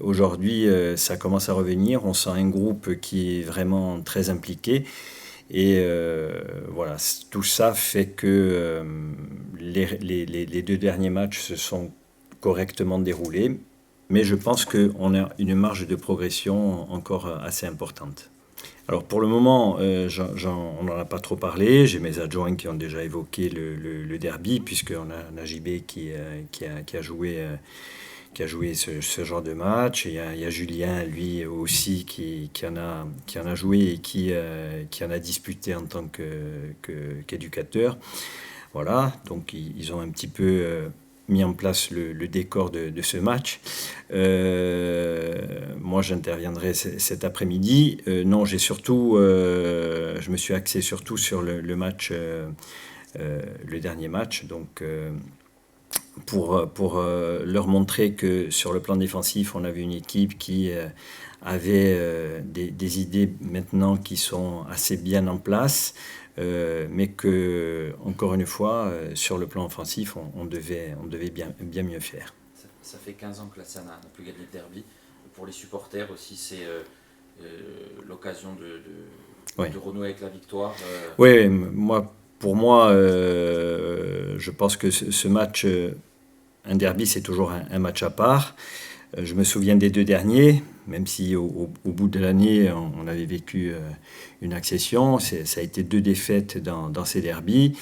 aujourd'hui, ça commence à revenir. On sent un groupe qui est vraiment très impliqué. Et voilà, tout ça fait que les deux derniers matchs se sont correctement déroulés. Mais je pense qu'on a une marge de progression encore assez importante. Alors pour le moment, on n'en a pas trop parlé. J'ai mes adjoints qui ont déjà évoqué le derby, puisqu'on a Najibé qui a joué ce genre de match. Et il y a Julien, lui aussi, qui en a joué et qui en a disputé en tant qu'éducateur. Voilà, donc ils ont un petit peu mis en place le décor de ce match. Moi, j'interviendrai cet après-midi. Non, je me suis axé surtout sur le match, le dernier match. Donc, pour leur montrer que sur le plan défensif, on avait une équipe qui avait des idées maintenant qui sont assez bien en place, mais que, encore une fois, sur le plan offensif, on devait bien mieux faire. Ça fait 15 ans que la SAN n'a plus gagné de derby. Pour les supporters aussi, c'est l'occasion de renouer avec la victoire. Oui, pour moi, je pense que ce match, un derby, c'est toujours un match à part. Je me souviens des deux derniers, même si au bout de l'année, on avait vécu une accession. Ça a été 2 défaites dans ces derbys.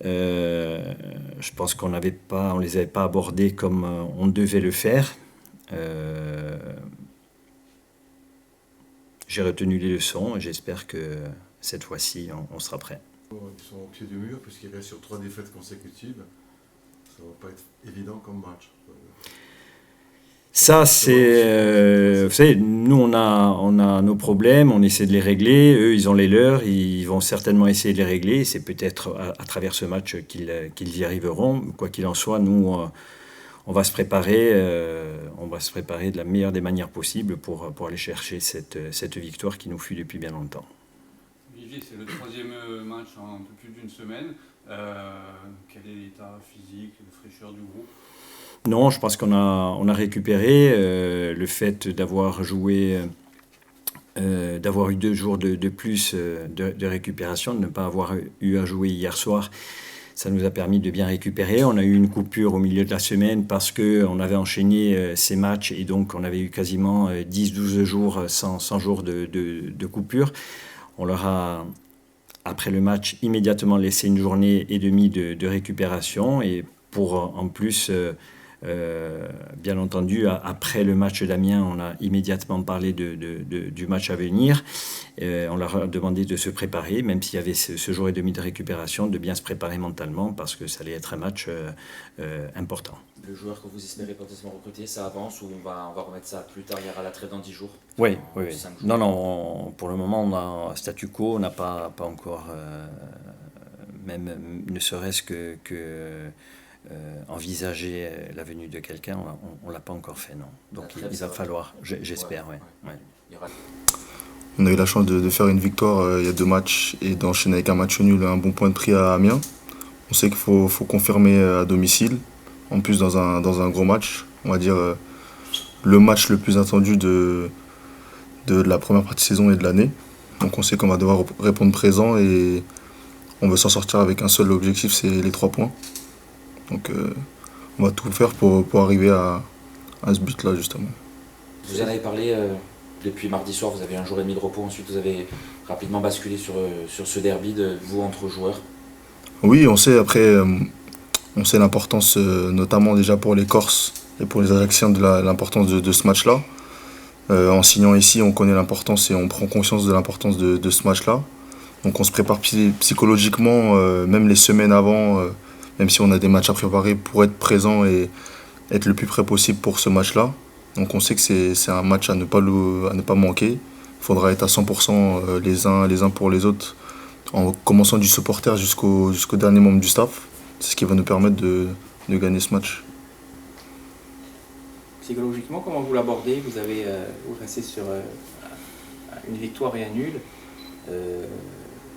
Je pense qu'on les avait pas abordés comme on devait le faire. J'ai retenu les leçons et j'espère que cette fois-ci, on sera prêt. Ils sont au pied du mur puisqu'ils restent sur 3 défaites consécutives. Ça ne va pas être évident comme match. Ça, c'est... vous savez, nous, on a nos problèmes, on essaie de les régler. Eux, ils ont les leurs, ils vont certainement essayer de les régler. C'est peut-être à travers ce match qu'ils y arriveront. Quoi qu'il en soit, nous, on va se préparer de la meilleure des manières possibles pour aller chercher cette victoire qui nous fuit depuis bien longtemps. Olivier, c'est le 3e match en un peu plus d'une semaine. Quel est l'état physique, la fraîcheur du groupe ? Non, je pense qu'on a récupéré le fait d'avoir joué, d'avoir eu 2 jours de plus de récupération, de ne pas avoir eu à jouer hier soir. Ça nous a permis de bien récupérer. On a eu une coupure au milieu de la semaine parce qu'on avait enchaîné ces matchs et donc on avait eu quasiment 10-12 jours sans jour de coupure. On leur a, après le match, immédiatement laissé une journée et demie de récupération et pour en plus... bien entendu, après le match d'Amiens, on a immédiatement parlé du match à venir. On leur a demandé de se préparer, même s'il y avait ce jour et demi de récupération, de bien se préparer mentalement parce que ça allait être un match important. Le joueur que vous espérez potentiellement recruter, ça avance ou on va remettre ça plus tard, il y aura la trêve dans 10 jours? Oui. Non, pour le moment, on a statu quo, on n'a pas encore, même ne serait-ce que envisager la venue de quelqu'un, on ne l'a pas encore fait, non. Donc il va falloir, j'espère, ouais. On a eu la chance de faire une victoire il y a 2 matchs et d'enchaîner avec un match nul, un bon point de prix à Amiens. On sait qu'il faut confirmer à domicile, en plus dans un gros match. On va dire le match le plus attendu de la première partie de saison et de l'année. Donc on sait qu'on va devoir répondre présent et on veut s'en sortir avec un seul objectif, c'est les 3 points. Donc on va tout faire pour arriver à ce but-là, justement. Vous en avez parlé depuis mardi soir, vous avez un jour et demi de repos, ensuite vous avez rapidement basculé sur ce derby de vous entre joueurs. Oui, on sait l'importance, notamment déjà pour les Corses et pour les Ajacciens, de l'importance de ce match-là. En signant ici, on connaît l'importance et on prend conscience de l'importance de ce match-là. Donc on se prépare psychologiquement, même les semaines avant, même si on a des matchs à préparer, pour être présent et être le plus près possible pour ce match-là. Donc on sait que c'est un match à ne pas manquer. Il faudra être à 100% les uns pour les autres, en commençant du supporter jusqu'au dernier membre du staff. C'est ce qui va nous permettre de gagner ce match. Psychologiquement, comment vous l'abordez? Vous restez sur une victoire et un nul.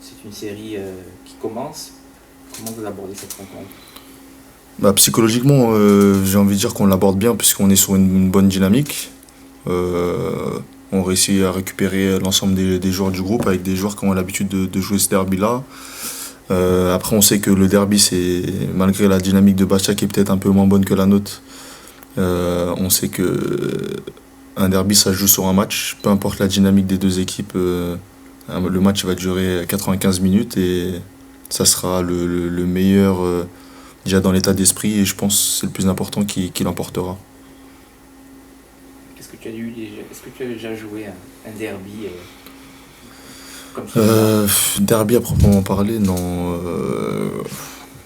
C'est une série qui commence. Comment vous abordez cette rencontre? Psychologiquement, j'ai envie de dire qu'on l'aborde bien puisqu'on est sur une bonne dynamique. On réussit à récupérer l'ensemble des joueurs du groupe avec des joueurs qui ont l'habitude de jouer ce derby-là. Après, on sait que le derby, c'est malgré la dynamique de Bastia qui est peut-être un peu moins bonne que la nôtre. On sait que un derby, ça se joue sur un match. Peu importe la dynamique des deux équipes, le match va durer 95 minutes et ça sera le meilleur déjà dans l'état d'esprit et je pense que c'est le plus important qui l'emportera. Est-ce que tu as déjà joué un derby comme ça Derby à proprement parler, non.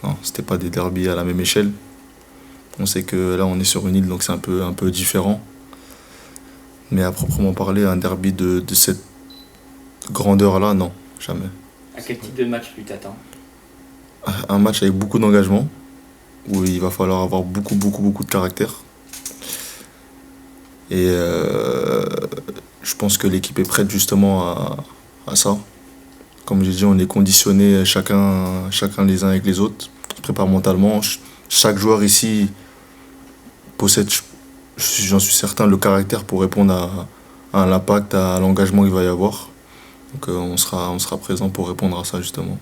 Non, c'était pas des derbys à la même échelle. On sait que là on est sur une île donc c'est un peu différent. Mais à proprement parler, un derby de cette grandeur-là, non, jamais. À quel type de match tu t'attends? Un match avec beaucoup d'engagement, où il va falloir avoir beaucoup de caractère. Et je pense que l'équipe est prête justement à ça. Comme j'ai dit, on est conditionnés chacun les uns avec les autres. On se prépare mentalement. Chaque joueur ici possède, j'en suis certain, le caractère pour répondre à l'impact, à l'engagement qu'il va y avoir. Donc on sera présent pour répondre à ça justement.